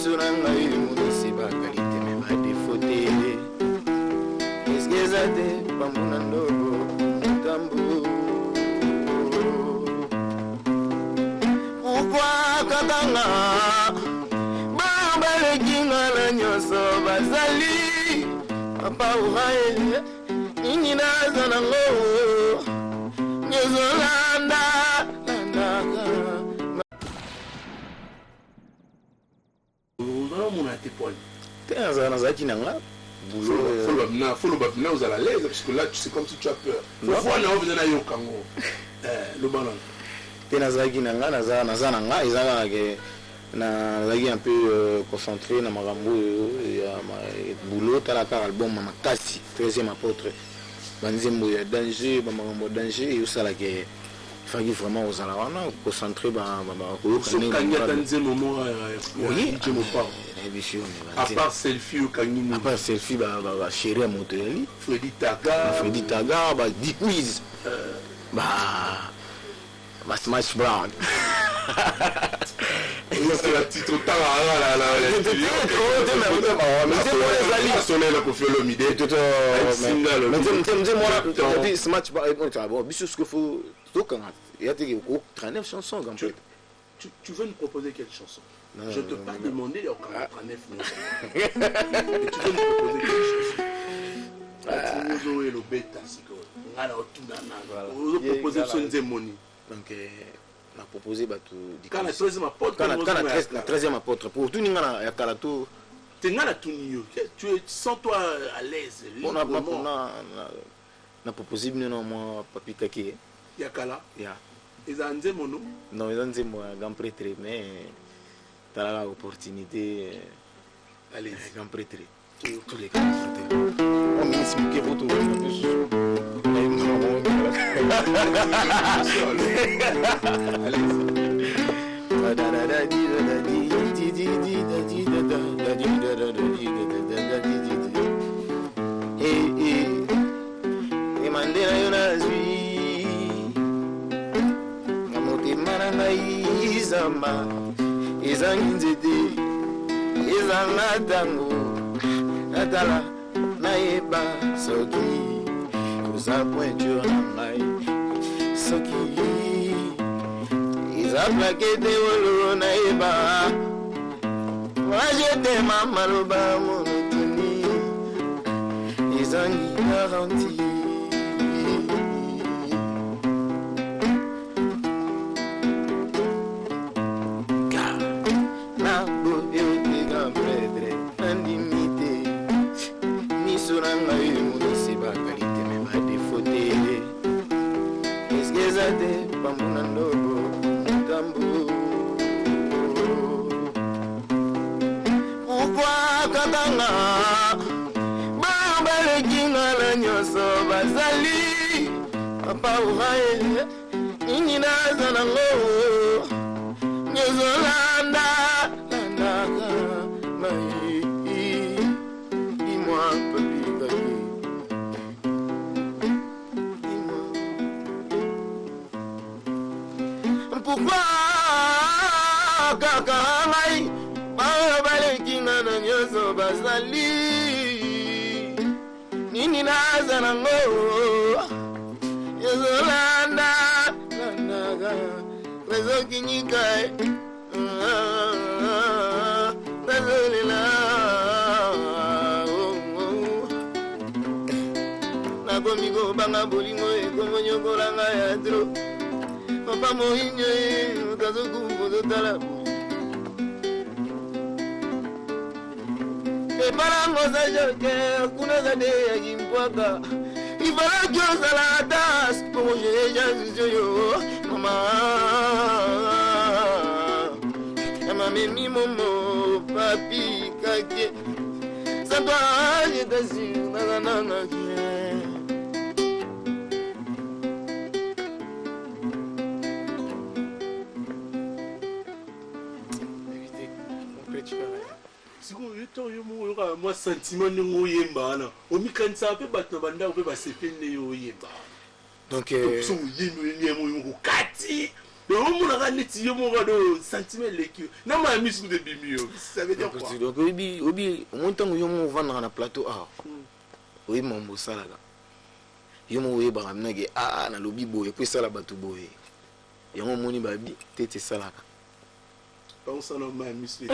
Misuranga imunisi ba qualité me ba défaute. Esgezade bambuna ndogo tambu. Pourquoi katanga baba le kinga la nyoso bazali papa uhaye nini nazana ngo nyoso landa mon antépoil. T'es un zanazaki nanga. Faut le babina aux à la l'aise parce que là c'est comme si tu as peur. Faut voir là on vient d'aller au Congo. Le ballon. T'es nazaki nanga nazananga izanga que nazaki un peu concentré na magambo ya boulot tala ka album mama kasi 13e apôtre. Banzembo ya danger ba magambo danger et ça là que fagi vraiment aux alawana concentré ba ko kanya tanze moment oui je me parle à part selfie au kanyini à part selfie ba chéri à Montréal Freddy Taga ba di quiz ba Smash Brown c'est la petite temps là mais c'est pour les amis sonner la pour faire le midi tout mais Smash Brown biso ce que faut il y a des 39 chansons comme ça. Tu veux nous proposer quelle chanson? Non, je ne t'ai pas demandé il y a 39 chansons. Tu veux nous proposer quelle chanson? Tu veux le bêta, c'est quoi? On a proposé son Moni. Donc, on a proposé quand la 13e apôtre. Quand la 13e apôtre. Pour tout le monde, il y a Kalato. Tu sens toi à l'aise. On a proposé moi Papi Kaki. Yakala. Yeah. Ils ont dit mon nom. Non, ils ont dit moi grand prêtre, mais tu as l'opportunité. Allez, grand prêtre. Tous les grands prêtres. On met ce qui est pour tout le plus. Izama izanginzete izangadango natala naeba soki kuza pointure na ngai soki izaplakete wolo naeba wajete mamaloba monotoni izangi garanti. Bambuna ndogo tambu. Pourquoi katanga baba le kinga la nyoso bazali papa uhaye nini nazana ngo nyoso landa mai dis-moi papi kaki. Pourquoi kakangai baba kinga na nyoso bazali nini nazana ngo yozolanda naga wezo kinyika bazolila nakomigo banga bolingo ekongonyokolanga ya dro. Papa mohinyo kazoku mozotala epalango sajoke kuna zade ya kimpwaka ifala kyosa la tas ponje jazizoyo mama ama memi momo papi kake satwa jetasi nazanana kie. Moi sentiment ngo yemba na omikanisa pe bato banda pe basepende yo yemba. Donc so yino yemo kati Le moment où on a nettoyé mon sentiment l'équipe. Non, mais mis sur des bimio. Ça veut dire quoi? Donc, obi, au montant où on va dans le plateau, ah, oui, mon beau salaga. Yo mo we ba nage na lobi boye ko sala batu boye. Yo mo moni babi tete salaka. On s'en a même musclé.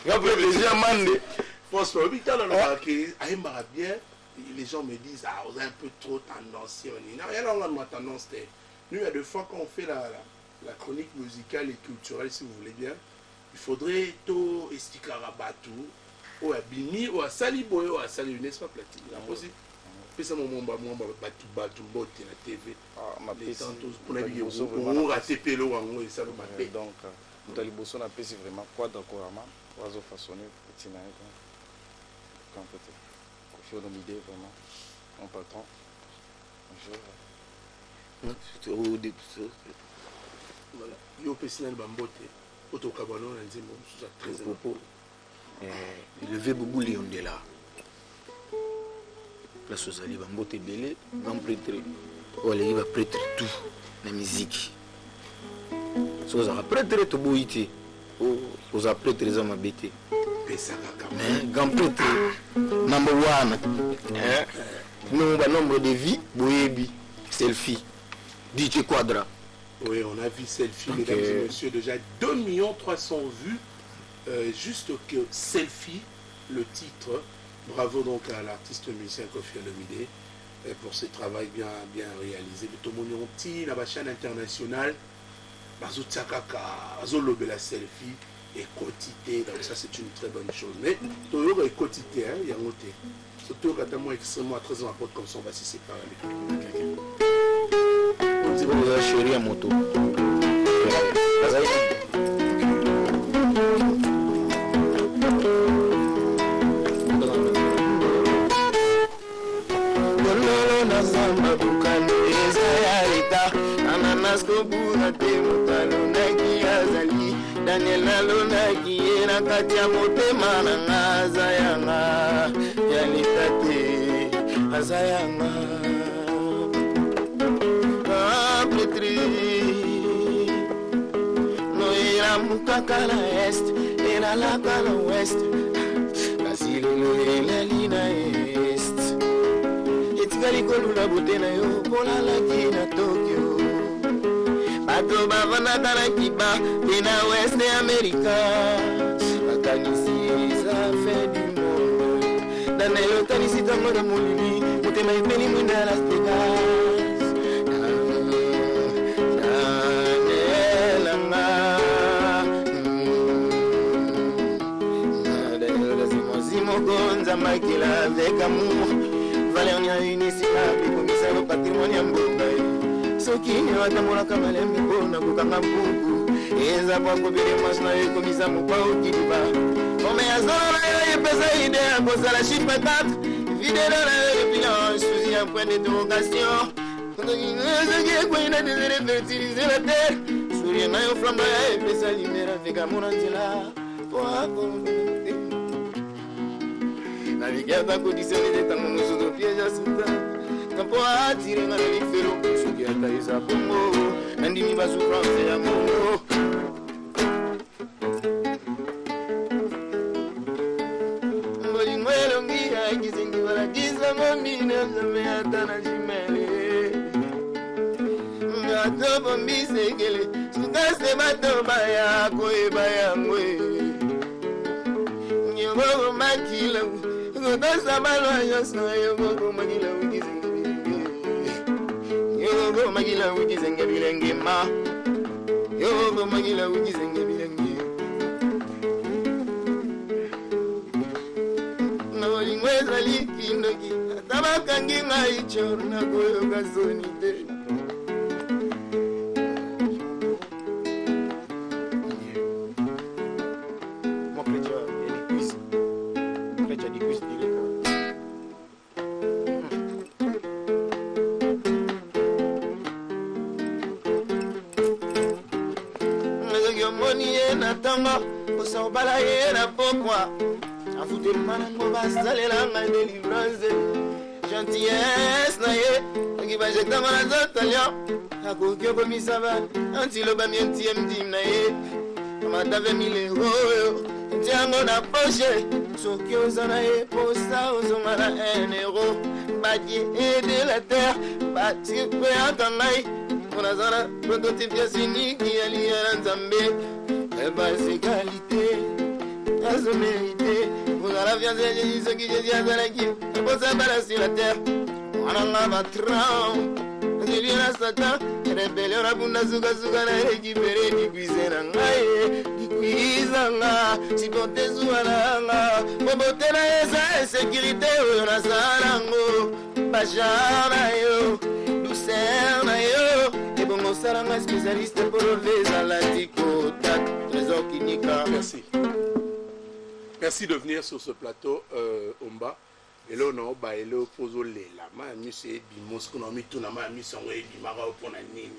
Après plaisir mande. Franchement, bien, les gens me disent, ah, vous êtes un peu trop tendancieux. Non, il y a une tendance. Nous, il y a deux fois qu'on fait la chronique musicale et culturelle, si vous voulez bien, il faudrait tout expliquer à Batou, ou à Bini, ou à Saliboy, ou à Sali, n'est-ce pas, Platine? La possible. Puis ça, mon Batou, botte, la TV. Les tantôt, pour la vie, on va TP l'eau, et ça va m'appeler. Donc, nous allons bosser, on a fait vraiment quoi d'accorament, oiseau façonné, petit naïf. Quand peut-être confier nos idées vraiment mon patron voilà yo personnel bambote auto kabano na nzimbo ça très important lever boubou lion de là la sozali bambote belé grand prêtre wala il va prêtre tout la musique so za prêtre to boité aux prêtre les hommes abété grand prêtre number one nombre de vie boyebi selfie DJ Quadra. Oui, on a vu selfie, mesdames et messieurs, déjà 2 300 000 vues, juste que selfie, le titre. Bravo donc à l'artiste musicien Kofi Olomide pour ce travail bien réalisé. De Tomonion Ti, la chaîne internationale, Bazo Tsakaka, Bazo Lobe la selfie. Et quotité, donc ça c'est une très bonne chose. Mais toujours et quotité, il y a un autre. Surtout quand moi extrêmement très important comme ça, on va se séparer. On dit que la chérie à moto. Daniel Nalonaki na kati ya motema na ngaza yanga ya litate azayanga petri no ira mukaka la est ira la kala west kasi lelo lina est etikali kolula botena yo bolalaki na Tokyo Bato bavana tarakiba Tina West America Bakanisi ça fait du monde Danelo kanisi tango de molini Mutema ipeni mwinda Las Vegas Danelanga Danelo zimo gonza makila avec amour Valéria Unisika Bikomisa le patrimoine ya mboka Sokini watamula kama lembe bona kukanga mpuku Eza kwa kubiri masna yukumisa mupao kiduba Kome ya zona ya pesa idea Kosa la chiffre 4 Vidéo la bilan Souci un point d'interrogation Quand on qui est quoi il a désiré fertiliser la terre Souris na yo flamba ya pesa limera Vega monantila Poa konde Navigata condizioni de tango musudo piège à souta Campo a tiré dans le felo Suki a taillé sa pombo Nandimi va souffrance ya mongo Mboli mwelo ngia Kizingi wala kisa momine Zame atana jimele Ngatopo misekele Sukase bato baya Koe baya mwe Nyogo makila Ngotosa balwa yoso Yogo makila ukizingi Yogo magila ujizenge bilenge ma Yogo magila ujizenge bilenge Nawalingweza likindoki Tabakangi ngaichor na koyo gazonite Moi chrétien, il y a des cuisses Chrétien des cuisses direct na tango Osobala ye na pokwa Afute manango basalela nga délivrance gentillesse na ye oki bajectama na nzoto lio akoki okomisa ba antiloba mientie mdim na ye amata 20 euro oyo ntiango na poche soki oza na ye posa ozonga na 1 euro baki ede la terre bati kweyaka ngai mpona na prototype ya siniki ya liya na nzambe ebas égalité azomérité kozala fiance ya jésus soki jésus azalaki aposa bana sur la terre wananga batran azelie na satan rebelio na bunda sukasuka na récupéré dikuize na ngai dikuizanga sipote zuwa nanga bobote na eza insécurité oyo nasala nango bachar na yo douceur na yo ebongo osalanga spécialiste pour relever ezalati kotak trésor kinika. Merci. Merci de venir sur ce plateau, Omba. Et là, on a posé la main, monsieur Bimos, qu'on a mis tout dans ma mission, on a mis Mara pour un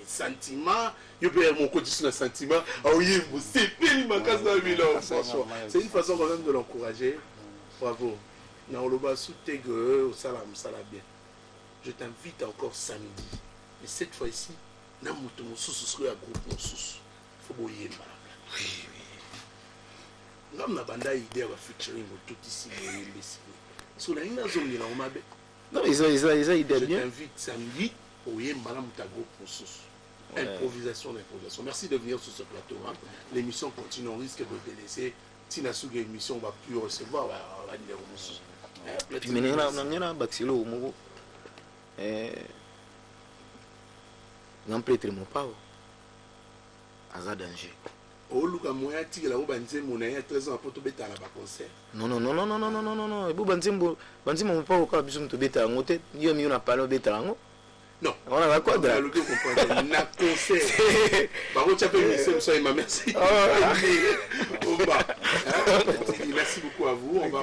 sentiment. Je peux mon côté sur le sentiment. Ah oui, c'est une façon quand même de l'encourager. Bravo. Naoloba Soutege au Salam Salabien. Je t'invite encore samedi. Mais cette fois-ci, Namuto Moussous serait à groupe Moussous. Faut bouiller Mara. Oui, oui. Nous avons une idée de featuring tout ici. Sur la ligne zone, non, ils ont idée je bien. t'invite samedi au Yembala Moutago pour Sous. Improvisation d'improvisation. Merci de venir sur ce plateau. Hein. L'émission continue, on risque de te laisser. Si la sous émission, on ne va plus recevoir. On va dire au Moussous. Puis maintenant, on a un baxilo au Mogo. On peut être mon pao. Aza danger. Oh, Luka Moyati, là où Banzé, mon aïe, 13 ans, pour te bêta à la concert. Non, non, non, non, non, non, non, non, non, non. Et vous, Banzé, mon pao, quand vous êtes bêta en hôtel, il y a pas le bêta en haut. Non. On a la quoi de là? Le deux comprendre. Na concert. Par contre, tu as fait une mission, merci. Merci beaucoup à vous. On va